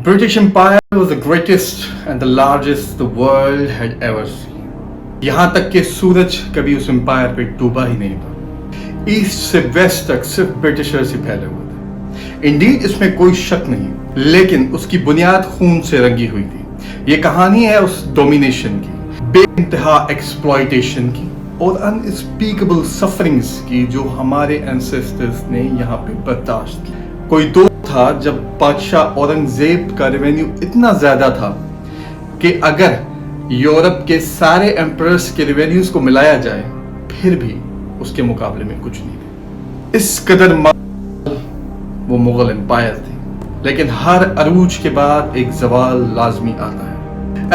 British Empire was the greatest and the largest the world had ever seen. यहाँ तक कि सूरज कभी उस एम्पायर पे डूबा ही नहीं था. ईस्ट से वेस्ट तक सिर्फ ब्रिटिशर्स ही फैले हुए थे. इंडीड इसमें कोई शक नहीं, लेकिन उसकी बुनियाद खून से रंगी हुई थी. ये कहानी है उस डोमिनेशन की, बेइंतहा एक्सप्लॉयटेशन की और अनस्पीकेबल सफरिंग्स की जो हमारे एंसेस्टर्स ने यहाँ पे बर्दाश्त की. कोई दौर था जब बादशाह औरंगजेब का रेवेन्यू इतना ज्यादा था कि अगर यूरोप के सारे एम्परर्स के रेवेन्यूज को मिलाया जाए फिर भी उसके मुकाबले में कुछ नहीं थे. इस कदर वो मुगल एम्पायर थी. लेकिन हर अरूज के बाद एक जवाल लाजमी आता है.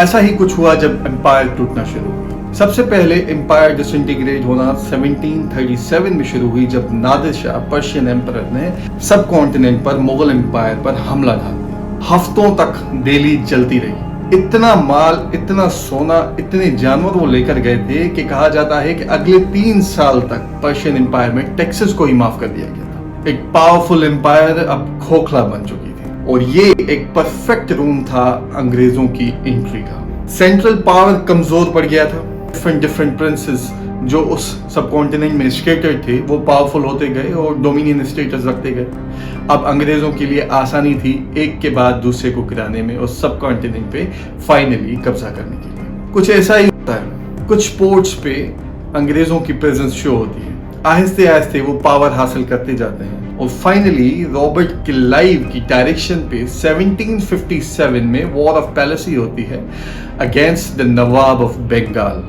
ऐसा ही कुछ हुआ जब एम्पायर टूटना शुरू हुआ. सबसे पहले एम्पायर डिसइंटीग्रेट होना 1737 में शुरू हुई जब नादिर शाह पर्शियन एम्परर ने सब कॉन्टिनेंट पर मुगल एम्पायर पर हमला डाल दिया. हफ्तों तक दिल्ली जलती रही. इतना माल, इतना सोना, इतने जानवर वो लेकर गए थे कि कहा जाता है कि अगले 3 साल तक पर्शियन एम्पायर में टैक्सेस को ही माफ कर दिया गया था. एक पावरफुल एम्पायर अब खोखला बन चुकी थी और ये एक परफेक्ट रूम था अंग्रेजों की एंट्री का. सेंट्रल पावर कमजोर पड़ गया था. डिफरेंट प्रिंसेस जो उस सब कॉन्टिनेंट में स्टेटेड थे वो पावरफुल होते गए और डोमिनियन स्टेटस रखते गए. अब अंग्रेजों के लिए आसानी थी एक के बाद दूसरे को गिराने में और सब कॉन्टिनेंट पे फाइनली कब्जा करने के लिए. कुछ ऐसा ही होता है. कुछ पोर्ट्स पे अंग्रेजों की प्रेजेंस शो होती है. आहिस्ते आहिस्ते वो पावर हासिल करते जाते हैं और फाइनली रॉबर्ट क्लाइव की डायरेक्शन पे 1757 में वॉर ऑफ पैलेसी होती है अगेंस्ट द नवाब ऑफ बंगाल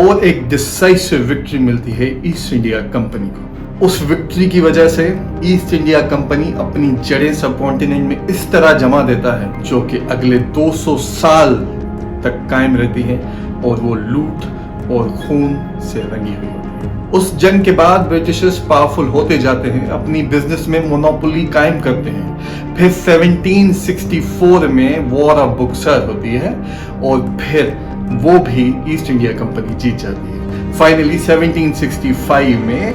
और एक डिसाइसिव विक्ट्री मिलती है ईस्ट इंडिया कंपनी को. उस विक्ट्री की वजह से ईस्ट इंडिया कंपनी अपनी जड़ें सब कॉन्टिनेंट में इस तरह जमा देता है जो कि अगले 200 साल तक कायम रहती है और वो लूट और खून से रंगी हुई होती है. उस जंग के बाद ब्रिटिशर्स पावरफुल होते जाते हैं, अपनी बिजनेस में मोनोपोली कायम करते हैं. फिर 1764 में वॉर ऑफ बुक्सर होती है और फिर वो भी ईस्ट इंडिया कंपनी जीत जाती है. फाइनली 1765 में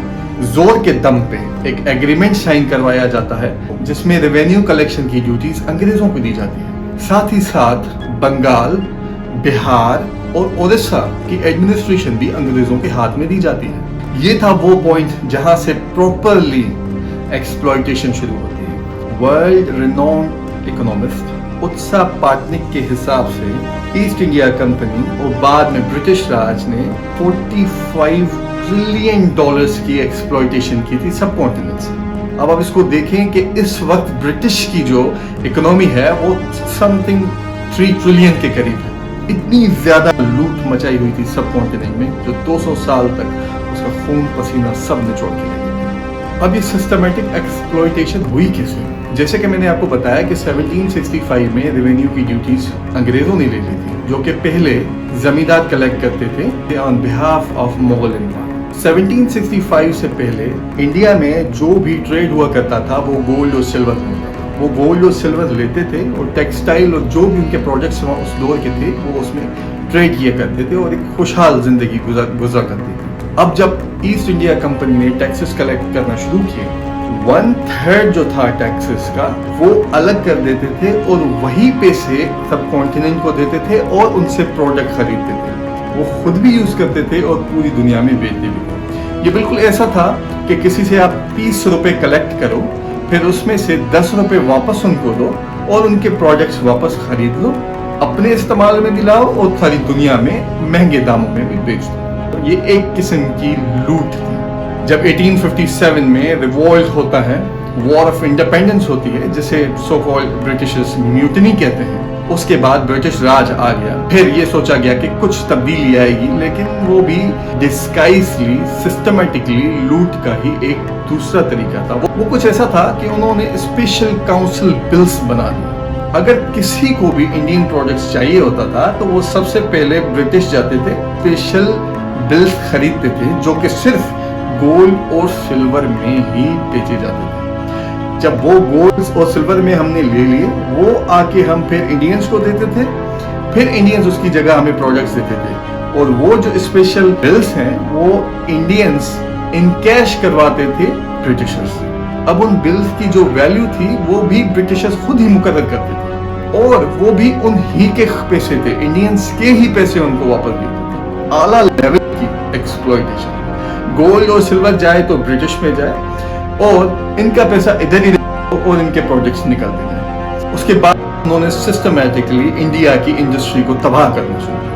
जोर के दम पे एक एग्रीमेंट साइन करवाया जाता है जिसमें रेवेन्यू कलेक्शन की ड्यूटीज अंग्रेजों को दी जाती है. साथ ही साथ बंगाल, बिहार और ओडिशा की एडमिनिस्ट्रेशन भी अंग्रेजों के हाथ में दी जाती है. ये था वो पॉइंट जहां से प्रॉपरली एक्सप्लॉयटेशन शुरू होती है. वर्ल्ड रिनोन्ड इकोनॉमिस्ट उत्साह पाटनिक के हिसाब से ईस्ट इंडिया कंपनी और बाद में ब्रिटिश राज ने $45 ट्रिलियन की एक्सप्लॉयटेशन की थी सब कॉन्टिनेंट से. अब आप इसको देखें कि इस वक्त ब्रिटिश की जो इकोनॉमी है वो समथिंग 3 ट्रिलियन के करीब है. इतनी ज्यादा लूट मचाई हुई थी सब कॉन्टिनेंट में जो 200 साल तक उसका खून पसीना सब निचोड़ के ले गए. अब ये सिस्टमैटिक एक्सप्लॉयटेशन हुई कैसे? जैसे कि मैंने आपको बताया कि 1765 में रेवेन्यू की ड्यूटीज अंग्रेजों ने ले ली थी जो कि पहले जमींदार कलेक्ट करते थे on behalf of Mughal empire. 1765 से पहले इंडिया में जो भी ट्रेड हुआ करता था वो गोल्ड और सिल्वर में. वो गोल्ड और सिल्वर लेते थे और टेक्सटाइल और जो भी उनके प्रोडक्ट्स उस दौर के थे वो उसमें ट्रेड किया करते थे और एक खुशहाल जिंदगी गुजरा करती थी. अब जब ईस्ट इंडिया कंपनी ने टैक्सेस कलेक्ट करना शुरू किए, 1/3 जो था टैक्सेस का वो अलग कर देते थे और वही पैसे सब कॉन्टिनेंट को देते थे और उनसे प्रोडक्ट खरीदते थे. वो खुद भी यूज करते थे और पूरी दुनिया में बेचते भी थे. ये बिल्कुल ऐसा था कि किसी से आप 30 रुपए कलेक्ट करो, फिर उसमें से 10 रुपए वापस उनको दो और उनके प्रोडक्ट्स वापस खरीद लो, अपने इस्तेमाल में भी लाओ और सारी दुनिया में महंगे दामों में भी बेच दो. ये एक किस्म की लूट थी. जब 1857 में रिवॉल्ट होता है, वॉर ऑफ इंडिपेंडेंस होती है जिसे सो कॉल्ड ब्रिटिशर्स म्यूटिनी कहते हैं, उसके बाद ब्रिटिश राज आ गया. फिर ये सोचा गया कि कुछ तब्दीली आएगी, लेकिन वो भी डिस्गाइजली सिस्टमेटिकली लूट का ही एक दूसरा तरीका था. वो कुछ ऐसा था कि उन्होंने स्पेशल काउंसिल बिल्स बना दिए. अगर किसी को भी इंडियन प्रोडक्ट्स चाहिए होता था तो वो सबसे पहले ब्रिटिश जाते थे, स्पेशल बिल्स खरीदते थे जो कि सिर्फ गोल्ड और सिल्वर में ही बेचे जाते थे. जब वो गोल्ड और सिल्वर में हमने ले लिए, वो आके हम फिर इंडियंस को देते थे, फिर इंडियंस उसकी जगह हमें प्रोडक्ट्स देते थे और वो जो स्पेशल बिल्स हैं वो इंडियंस इन कैश करवाते थे ब्रिटिशर्स से. अब उन बिल्स की जो वैल्यू थी वो भी ब्रिटिशर्स खुद ही मुकर्रर करते थे. और वो भी उन्हीं के पैसे थे, इंडियंस के ही पैसे उनको वापस देते थे। आला लेवल की एक्सप्लॉयटेशन। गोल्ड और सिल्वर जाए तो ब्रिटिश में जाए और इनका पैसा इधर ही रहे और इनके प्रोडक्ट्स निकलते जाए। उसके बाद उन्होंने सिस्टमैटिकली इंडिया की इंडस्ट्री को तबाह करना शुरू किया।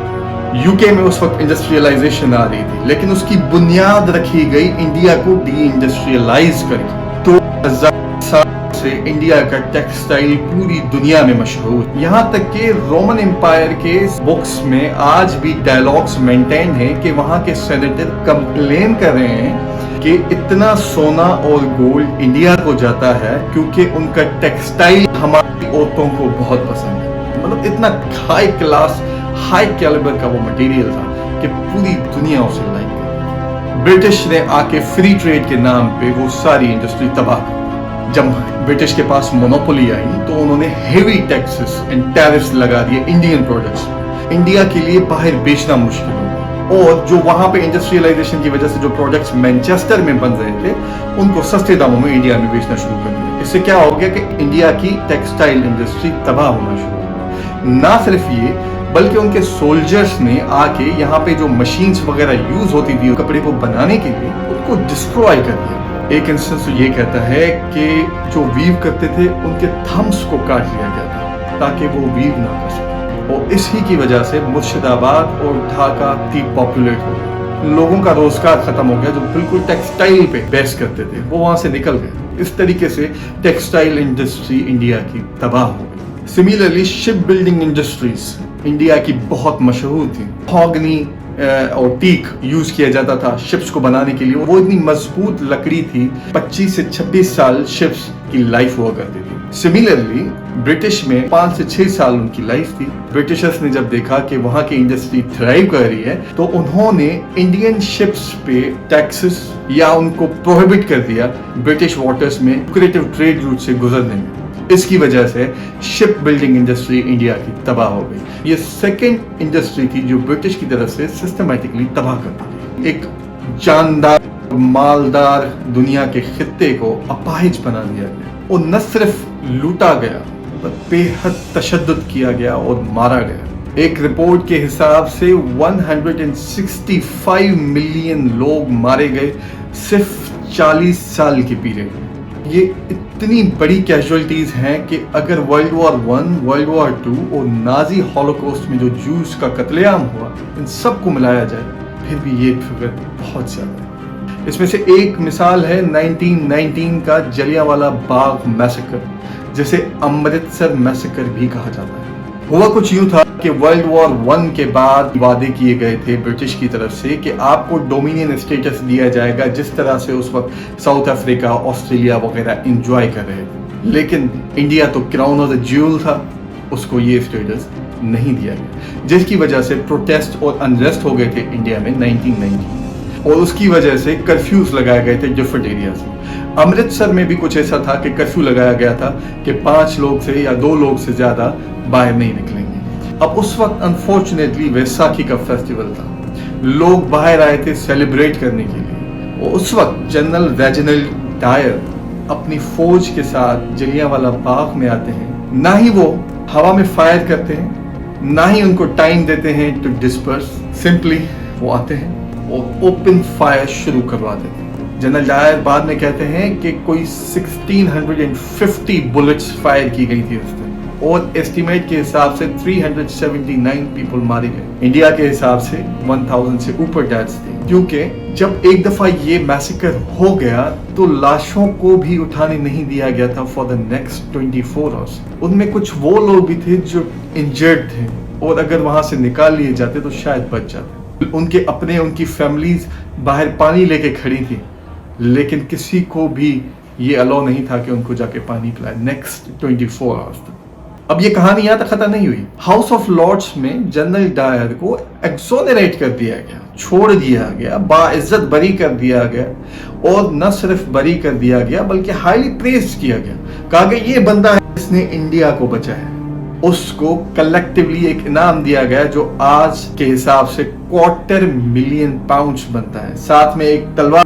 यूके में उस वक्त इंडस्ट्रियलाइजेशन आ रही थी, लेकिन उसकी बुनियाद रखी गई इंडिया को डी इंडस्ट्रियलाइज करके। 2000 साल से इंडिया का टेक्सटाइल पूरी दुनिया में मशहूर, यहाँ तक कि रोमन एम्पायर के बुक्स में आज भी डायलॉग्स मेंटेन हैं कि वहाँ के सेनेटर कंप्लेन कर रहे हैं कि इतना सोना और गोल्ड इंडिया को जाता है क्योंकि उनका टेक्सटाइल हमारी औरतों को बहुत पसंद है। मतलब इतना हाई क्लास हाई कैलिबर का वो मटेरियल था कि पूरी दुनिया उसे लाइक करती। ब्रिटिश ने आके फ्री ट्रेड के नाम पे वो सारी इंडस्ट्री तबाह कर दी। जब ब्रिटिश के पास मोनोपोली आई तो उन्होंने हेवी टैक्सेस एंड टैरिफ्स लगा दिए इंडियन प्रोडक्ट्स। इंडिया के लिए बाहर बेचना मुश्किल हो गया और जो वहां पे इंडस्ट्रियलाइजेशन की वजह से जो प्रोडक्ट्स मैनचेस्टर में बन रहे थे उनको सस्ते दामों में इंडिया में बेचना शुरू कर दिया। इससे क्या हो गया कि इंडिया की टेक्सटाइल इंडस्ट्री तबाह होना शुरू हो गई। ना सिर्फ ये बल्कि उनके सोल्जर्स ने आके यहाँ पे जो मशीन्स वगैरह यूज होती थी कपड़े को बनाने के लिए उनको डिस्ट्रॉय कर दिया। एक इंस्टेंस तो ये कहता है कि जो वीव करते थे उनके थम्स को काट लिया गया था ताकि वो वीव ना कर सके और इसी की वजह से मुर्शिदाबाद और ढाका डिपॉपुलेट हो गया। लोगों का रोजगार खत्म हो गया जो बिल्कुल टेक्सटाइल पे बेस करते थे वो वहां से निकल गए। इस तरीके से टेक्सटाइल इंडस्ट्री इंडिया की तबाह हो गई। Similarly ship building industries India की बहुत मशहूर थी। महॉगनी और टीक यूज किया जाता था शिप्स को बनाने के लिए। वो इतनी मजबूत लकड़ी थी, 25 से 26 साल शिप्स की लाइफ हुआ करती थी। सिमिलरली ब्रिटिश में 5 से 6 साल उनकी लाइफ थी। ब्रिटिशर्स ने जब देखा कि वहां की इंडस्ट्री थ्राइव कर रही है तो उन्होंने इंडियन शिप्स पे टैक्सेस या उनको प्रोहिबिट कर दिया ब्रिटिश वाटर्स में लुक्रेटिव ट्रेड रूट से गुजरने में। इसकी वजह से शिप बिल्डिंग इंडस्ट्री इंडिया की तबाह हो गई। ये सेकेंड इंडस्ट्री थी जो ब्रिटिश की तरफ से सिस्टमैटिकली तबाह कर दी। एक जानदार मालदार दुनिया के खित्ते को अपाहिज बना दिया गया और न सिर्फ लूटा गया पर बेहद तशद्दुद किया गया और मारा गया। एक रिपोर्ट के हिसाब से 165 मिलियन लोग मारे गए सिर्फ 40 साल की पीरियड में। ये इतनी बड़ी कैजुअलिटीज हैं कि अगर वर्ल्ड वॉर 1, वर्ल्ड वॉर 2 और नाजी हॉलोकॉस्ट में जो जूस का कत्लेआम हुआ इन सबको मिलाया जाए फिर भी ये फिगर बहुत ज्यादा है। इसमें से एक मिसाल है 1919 का जलियांवाला बाग मैसेकर, जिसे अमृतसर मैसेकर भी कहा जाता है। हुआ कुछ यूं था कि वर्ल्ड वॉर 1 के बाद वादे किए गए थे ब्रिटिश की तरफ से कि आपको डोमिनियन स्टेटस दिया जाएगा जिस तरह से उस वक्त साउथ अफ्रीका, ऑस्ट्रेलिया वगैरह एंजॉय कर रहे थे। लेकिन इंडिया तो क्राउन ऑफ द ज्यूल था, उसको ये स्टेटस नहीं दिया गया, जिसकी वजह से प्रोटेस्ट और अनरेस्ट हो गए थे इंडिया में 1990 और उसकी वजह से कर्फ्यूज लगाए गए थे डिफरेंट एरियाज में। अमृतसर में भी कुछ ऐसा था कि कर्फ्यू लगाया गया था कि 5 लोग से या 2 लोग से ज्यादा बाहर नहीं निकलेंगे। अब उस वक्त अनफॉर्चुनेटली वैसाखी का फेस्टिवल था, लोग बाहर आए थे सेलिब्रेट करने के लिए और उस वक्त जनरल रेजिनाल्ड डायर अपनी फौज के साथ जलियांवाला बाग में आते हैं। ना ही वो हवा में फायर करते हैं, ना ही उनको टाइम देते हैं टू डिस्पर्स, सिंपली वो आते हैं और ओपन फायर शुरू करवा देते हैं। जनरल डायर बाद में कहते हैं कि कोई 1650 बुलेट्स फायर की गई थी उस दिन और एस्टिमेट के हिसाब से 379 पीपल मारे गए। इंडिया के हिसाब से 1000 से ऊपर डेथ्स थी, क्योंकि जब एक दफा ये मैसेकर हो गया तो लाशों को भी उठाने नहीं दिया गया था फॉर द नेक्स्ट 24 आवर्स। उनमें कुछ वो लोग भी थे जो इंजर्ड थे और अगर वहां से निकाल लिए जाते तो शायद बच जाते। उनके अपने उनकी फैमिलीज बाहर पानी लेके खड़ी थी, लेकिन किसी को भी ये अलाउ नहीं था कि उनको जाके पानी पिलाए नेक्स्ट 24 आवर्स तक। अब ये कहानी यहाँ तक खत्म नहीं हुई। हाउस ऑफ लॉर्ड्स में जनरल डायर को एक्सोनरेट कर दिया गया, छोड़ दिया गया, बाइज्जत बरी कर दिया गया और न सिर्फ बरी कर दिया गया बल्कि हाईली प्रेज किया गया। कहा गया ये बंदा है जिसने इंडिया को बचाया। उसको कलेक्टिवली एक इनाम दिया गया जो आज के हिसाब से £250,000 पाउंड्स बनता है। साथ में एक तलवार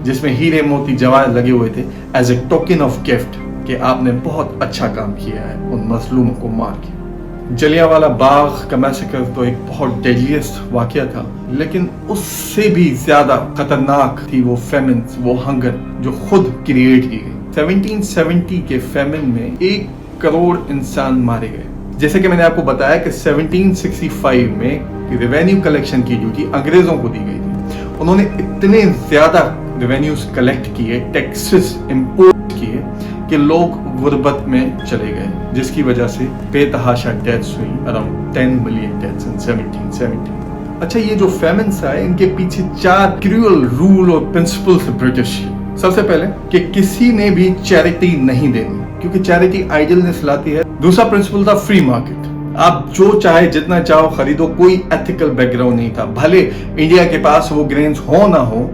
जिसमें हीरे मोती जवाहर लगे हुए थे as a token of gift कि आपने बहुत अच्छा काम किया है उन मजलूमों को मार के। जलियांवाला बाग का मैसेकर तो एक बहुत डेडलीस्ट वाकया था, लेकिन उससे भी ज्यादा खतरनाक थी वो फेमिन, वो हंगर जो खुद क्रिएट की गई। 1770 के फेमिन में 1 करोड़ इंसान मारे गए। जैसे कि मैंने आपको बताया कि 1765 में रेवेन्यू कलेक्शन की ड्यूटी अंग्रेजों को दी गई थी। उन्होंने इतने ज्यादा रेवेन्यूज कलेक्ट किए, टैक्सेस इंपोज किए कि लोग गुर्बत में चले गए, जिसकी वजह से बेतहाशा डेथ्स हुई, अराउंड 10 मिलियन डेथ्स इन 1770। अच्छा, ये जो फेमिन्स आए इनके पीछे 4 क्रूअल रूल और प्रिंसिपल्स ब्रिटिश। सबसे पहले कि किसी ने भी चैरिटी नहीं देनी, क्योंकि चैरिटी आइडलनेस लाती है। दूसरा प्रिंसिपल था फ्री मार्केट, आप जो चाहे जितना चाहो खरीदो, कोई एथिकल बैकग्राउंड नहीं था। भले इंडिया के पास वो ग्रेन्स हो ना हो,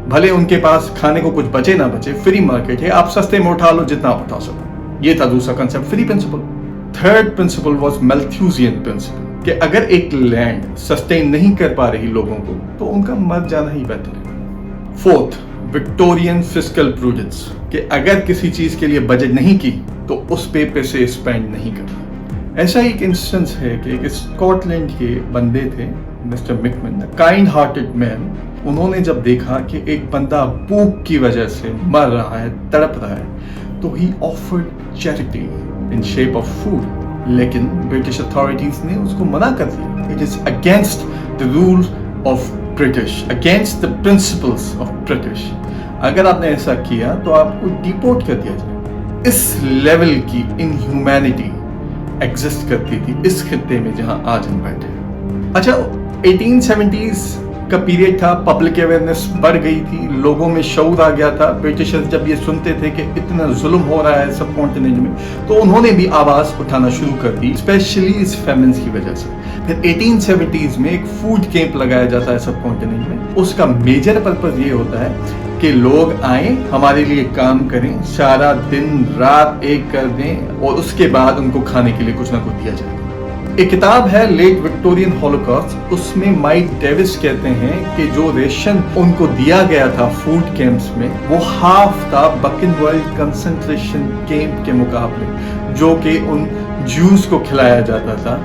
भले उनके पास खाने को कुछ बचे ना बचे, फ्री मार्केट है, आप सस्ते में उठा लो जितना आप उठा सको। ये था दूसरा concept, free principle. Third principle was Malthusian principle कि अगर एक लैंड सस्टेन नहीं कर पा रही लोगों को तो उनका मर जाना ही बेहतर है। फोर्थ, विक्टोरियन फिस्कल प्रूडेंस कि अगर किसी चीज के लिए बजट नहीं की तो उस पे पैसे स्पेंड नहीं करना। ऐसा एक इंस्टेंस है कि एक स्कॉटलैंड के बंदे थे, मिस्टर मिकमन, काइंड हार्टेड मैन। उन्होंने जब देखा कि एक बंदा भूख की वजह से मर रहा है, तड़प रहा है, तो ही offered charity in shape of food, लेकिन ब्रिटिश अथॉरिटीज ने उसको मना कर दिया। It is against the rules of British, against the principles of British. अगर आपने ऐसा किया तो आपको डिपोर्ट कर दिया जाए। इस लेवल की इनह्यूमैनिटी एग्जिस्ट करती थी इस खित्ते में जहां आज हम बैठे। अच्छा, 1870s का पीरियड था, पब्लिक अवेयरनेस बढ़ गई थी, लोगों में शऊर आ गया था। ब्रिटिशर्स जब ये सुनते थे कि इतना जुल्म हो रहा है सब कॉन्टिनेंट में, तो उन्होंने भी आवाज उठाना शुरू कर दी, स्पेशली इस फेमिन्स की वजह से। फिर 1870s में एक फूड कैंप लगाया जाता है सब कॉन्टिनेंट में। उसका मेजर पर्पज ये होता है कि लोग आए, हमारे लिए काम करें, सारा दिन रात एक कर दें और उसके बाद उनको खाने के लिए कुछ ना कुछ दिया जाए। एक किताब है लेट विक्टोरियन हॉलोकॉस्ट, उसमें माइक डेविस कहते हैं कि जो रेशन उनको दिया गया था फूड कैंप्स में वो हाफ था बकिनवर्ल्ड कंसंट्रेशन कैंप के मुकाबले, जो कि उन ज्यूज को खिलाया जाता था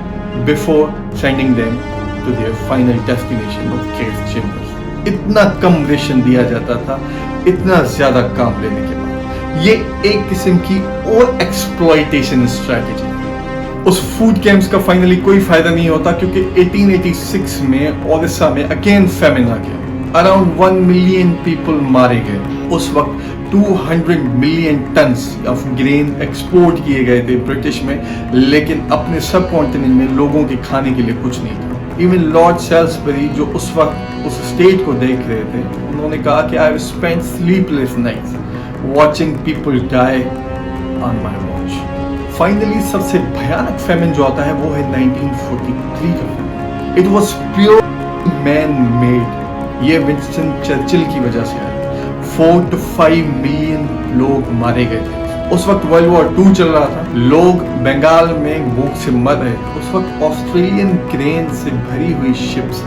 before sending them to their final destination of gas chambers. इतना कम रेशन दिया जाता था, इतना ज्यादा काम लेने के बाद। ये एक किस्म की और एक्सप्लॉयटेशन स्ट्रेटेजी। उस फूड कैंप्स का फाइनली कोई फायदा नहीं होता, क्योंकि 1886 में ओडिशा में अगेन फेमिन आ गया। अराउंड 1 मिलियन पीपल मारे गए। उस वक्त 200 million tons of grain export किए गए थे ब्रिटिश में, लेकिन अपने सब कॉन्टिनेंट में लोगों के खाने के लिए कुछ नहीं था। इवन लॉर्ड सेल्सबरी जो उस वक्त उस स्टेट को देख रहे थे, उन्होंने कहा कि I have spent sleepless nights watching people die on my watch. Finally सबसे भयानक फेमिन जो आता है वो है 1943 का famine. It was pure man made. ये विंस्टन चर्चिल की वजह से आया। 4 to 5 मिलियन लोग मारे गए थे। उस वक्त वर्ल्ड वॉर 2 चल रहा था, लोग बंगाल में भूख से मर रहे थे। उस वक्त ऑस्ट्रेलियन ग्रेन से भरी हुई शिप्स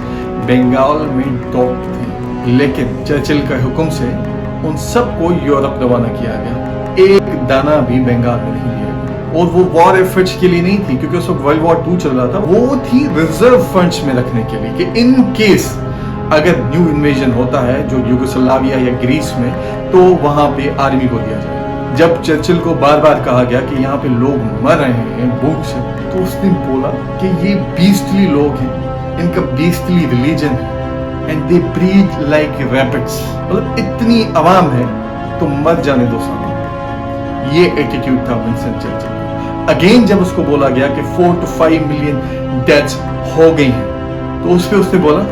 बंगाल में डॉक थी, लेकिन चर्चिल के हुक्म से उन सबको यूरोप रवाना किया गया। एक दाना भी बंगाल में नहीं लिया। और वो वॉर एफर्ट्स के लिए नहीं थी, क्योंकि उस वक्त वर्ल्ड वॉर 2 चल रहा था, वो थी रिजर्व फंड्स में रखने के लिए कि इन केस अगर न्यू इन्वेजन होता है जो यूगोस्लाविया या ग्रीस में, तो वहां पे आर्मी को दिया जाए। जब चर्चिल को बार बार कहा गया कि यहाँ पे लोग मर रहे हैं भूख से, तो उसने बोला कि ये बीस्टली लोग हैं, इनका बीस्टली रिलीजन है, and they breed like rabbits. मतलब इतनी आवाम है तो मर जाने दो सामने। ये एटीट्यूड था विंस्टन चर्चिल। अगेन जब उसको बोला गया कि 4 to 5 मिलियन डेथ्स हो गई हैं, तो उस पे उसने बोला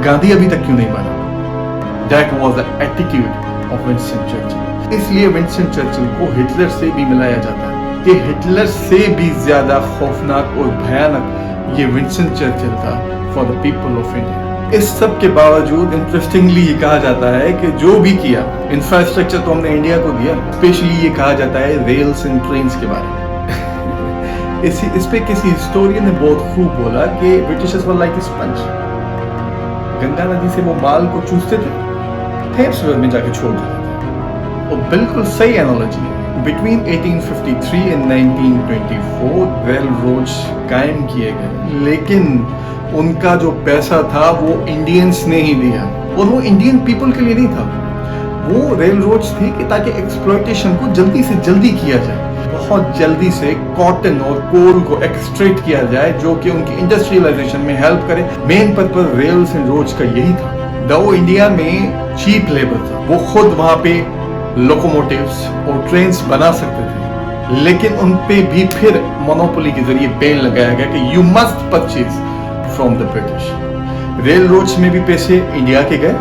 गांधी अभी तक क्यों नहीं मरा। That was the attitude of Winston Churchill. इसलिए विंस्टन चर्चिल को हिटलर से भी मिलाया जाता है कि हिटलर से भी ज्यादा खौफनाक और भयानक ये विंस्टन चर्चिल था for the people of India. इस सब के बावजूद इंटरेस्टिंगली ये कहा जाता है कि जो भी किया, इंफ्रास्ट्रक्चर तो हमने इंडिया को दिया। स्पेशली ये कहा जाता है रेल्स एंड ट्रेन्स के बारे में। इस पे किसी हिस्टोरियन ने बहुत खूब बोला कि Britishers were like a sponge. Ganga नदी से वो माल को चूसते थे, थेम्स रिवर में जाके छोड़ देते थे। और बिल्कुल सही एनालॉजी है। बिटवीन 1853 एंड 1924 रेल रोड्स कायम किए गए, लेकिन उनका जो पैसा था वो इंडियंस ने ही दिया, और वो इंडियन पीपल के लिए नहीं था। वो रेल रोड्स थी कि ताकि एक्सप्लॉयटेशन को जल्दी से जल्दी किया जाए, बहुत जल्दी से कॉटन और कोल को एक्सट्रैक्ट किया जाए, जो कि उनकी इंडस्ट्रियलाइजेशन में हेल्प करे। Main purpose rails and roads का यही था। दो इंडिया में चीप लेबर था, वो खुद वहां पे लोकोमोटिव्स और ट्रेन्स बना सकते थे, लेकिन उन पे भी फिर मोनोपोली के जरिए बैन लगाया गया कि you must purchase from the British. Rail roads में भी पैसे इंडिया के गए,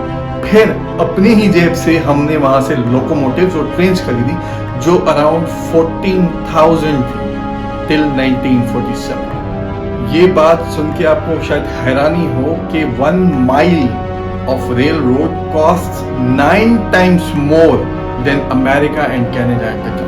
फिर अपनी ही जेब से हमने वहां से लोकोमोटिव्स और ट्रेन्स खरीदी जो अराउंड 14,000 थी टिल 1947। ये बात सुन के आपको शायद हैरानी हो कि 1 mile of rail road cost 9 times more than America and Canada at the time.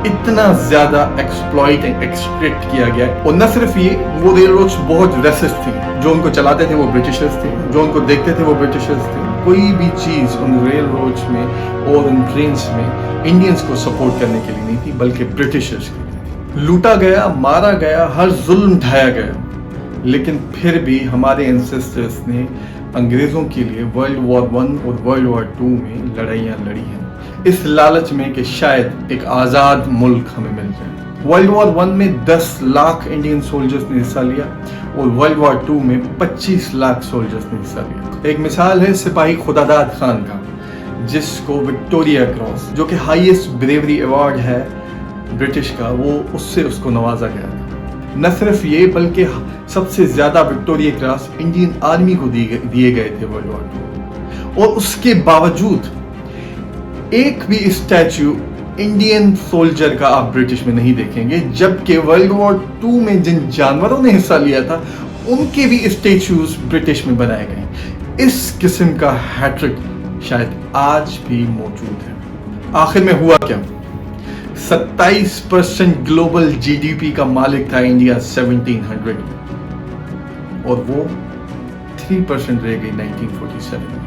इतना ज्यादा एक्सप्लॉइट एंड एक्सट्रैक्ट किया गया। और न सिर्फ ये, वो रेल रोड्स बहुत रेसिस्ट थी, जो उनको चलाते थे वो ब्रिटिशर्स थे, जो उनको देखते थे वो ब्रिटिशर्स थे। कोई भी चीज उन रेल रोड्स में और उन ट्रेन्स में इंडियंस को सपोर्ट करने के लिए नहीं थी, बल्कि ब्रिटिशर्स के लिए। लूटा गया, मारा गया, हर जुल्म ढाया गया, लेकिन फिर भी हमारे एंसेस्टर्स ने अंग्रेजों के लिए वर्ल्ड वॉर 1 और वर्ल्ड वॉर 2 में लड़ाइयाँ लड़ी हैं, इस लालच में कि शायद एक आज़ाद मुल्क हमें मिल जाए। वर्ल्ड वॉर 1 में 10 लाख इंडियन सोल्जर्स ने हिस्सा लिया और वर्ल्ड वॉर 2 में 25 लाख सोल्जर्स ने हिस्सा लिया। एक मिसाल है सिपाही खुदादाद खान का, जिसको विक्टोरिया क्रॉस, जो कि हाईएस्ट ब्रेवरी अवार्ड है ब्रिटिश का, वो उससे उसको नवाजा गया था। न सिर्फ ये, बल्कि सबसे ज्यादा विक्टोरिया क्रॉस इंडियन आर्मी को दिए गए थे वर्ल्ड वॉर 2। और उसके बावजूद एक भी स्टैच्यू इंडियन सोल्जर का आप ब्रिटिश में नहीं देखेंगे, जबकि वर्ल्ड वॉर 2 में जिन जानवरों ने हिस्सा लिया था उनके भी स्टैच्यूज ब्रिटिश में बनाए गए। इस किस्म का हैट्रिक शायद आज भी मौजूद है। आखिर में हुआ क्या? 27% ग्लोबल जीडीपी का मालिक था इंडिया 1700 में, और वो 3% रह गई 1947 में।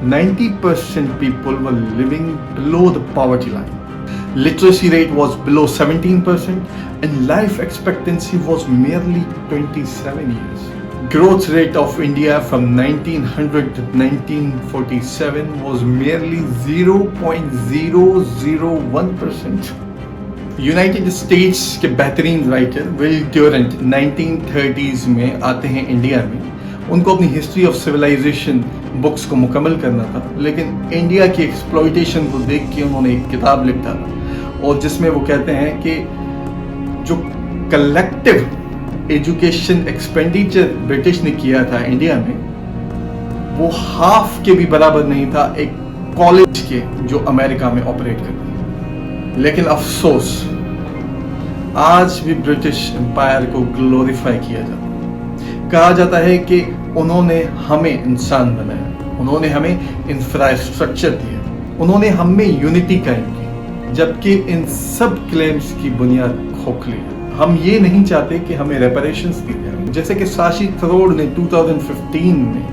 90% people were living below the poverty line. Literacy rate was below 17% and life expectancy was merely 27 years. Growth rate of India from 1900 to 1947 was merely 0.001%. United states के बेहतरीन राइटर विल ड्यूरेंट 1930s में आते हैं India में। उनको अपनी history of civilisation books को मुकम्मल करना था, लेकिन इंडिया की एक्सप्लॉइटेशन को देख के उन्होंने एक किताब लिखा था, और जिसमें वो कहते हैं कि जो कलेक्टिव एजुकेशन एक्सपेंडिचर ब्रिटिश ने किया था इंडिया में, वो हाफ के भी बराबर नहीं था एक कॉलेज के जो अमेरिका में ऑपरेट करते हैं। लेकिन अफसोस, आज भी ब्रिटिश एम्पायर को ग्लोरीफाई किया जाता है। कहा जाता है कि उन्होंने हमें इंसान बनाया, उन्होंने हमें इंफ्रास्ट्रक्चर दिया, उन्होंने हमें यूनिटी कायम की, जबकि इन सब क्लेम्स की बुनियाद खोखली है। हम ये नहीं चाहते कि हमें रेपरेशंस दी जाए, जैसे कि साशी थरूर ने 2015 में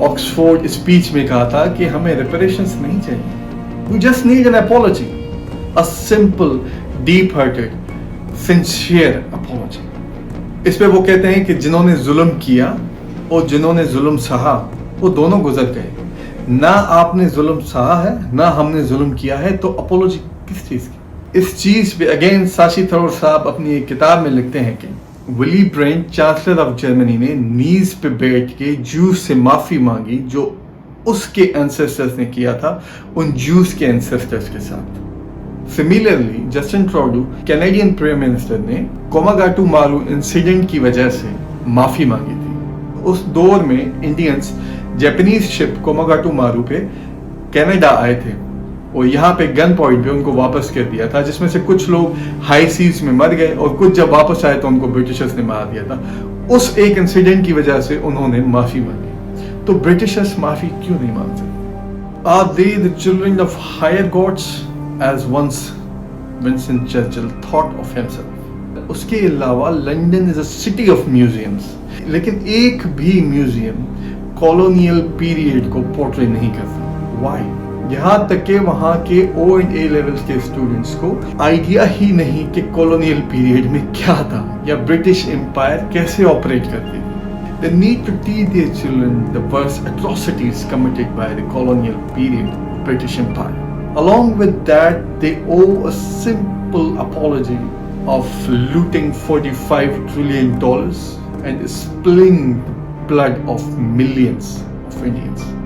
ऑक्सफोर्ड स्पीच में कहा था कि हमें रेपरेशंस नहीं चाहिए। We just need an apology, a simple, deep hearted, sincere apology. इस पे वो कहते हैं कि जिन्होंने जुल्म किया और जिन्होंने जुल्म सहा, वो दोनों गुजर गए। ना आपने जुल्म सहा है, ना हमने जुल्म किया है, तो अपॉलजी किस चीज की? इस चीज पे अगेन साशी थरूर साहब अपनी एक किताब में लिखते हैं कि Willy Brandt, chancellor of Germany, ने नीज पे बैठ के जूस से माफी मांगी जो उसके एंसेस्टर्स ने किया था उन जूस के एंसेस्टर्स के साथ। Similarly Justin Trudeau, Canadian prime minister, ने कोमागाटू मारू इंसिडेंट की वजह से माफी मांगी थी। उस दौर में इंडियंस जापानीज शिप कोमागाटू मारू पे कनाडा आए थे और यहाँ पे गन पॉइंट पे उनको वापस कर दिया था, जिसमें से कुछ लोग हाई सीज में मर गए और कुछ जब वापस आए तो उनको ब्रिटिशर्स ने मार दिया था। उस एक इंसिडेंट की वजह से उन्होंने माफी मांगी। तो ब्रिटिशर्स माफी क्यों नहीं मांगते? Are they the children of higher gods, as once Winston Churchill thought of himself? उसके अलावा London is a city of museums, लेकिन एक भी म्यूजियम कॉलोनियल पीरियड को पोर्ट्रे नहीं करता। Why? यहाँ तक कि वहाँ के O&A लेवल्स के स्टूडेंट्स को आइडिया ही नहीं कि कॉलोनियल पीरियड में क्या था या ब्रिटिश एम्पायर कैसे ऑपरेट करती थी. They need to teach their children the worst atrocities committed by the colonial period of British Empire. Along with that, they owe a simple apology of looting $45 trillion and spilling the blood of millions of Indians.